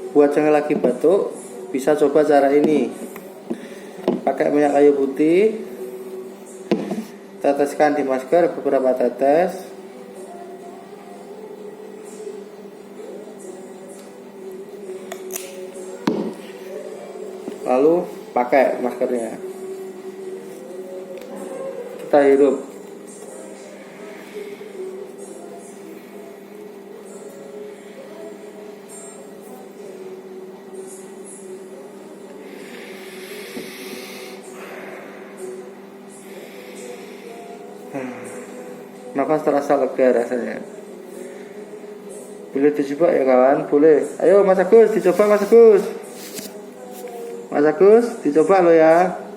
Buat yang lagi batuk, bisa coba cara ini. Pakai minyak kayu putih, teteskan di masker beberapa tetes. Lalu pakai maskernya. Kita hirup. Nafas terasa lega rasanya. Boleh dicoba ya kawan, boleh. Ayo Mas Agus, dicoba Mas Agus. Mas Agus, dicoba lo ya.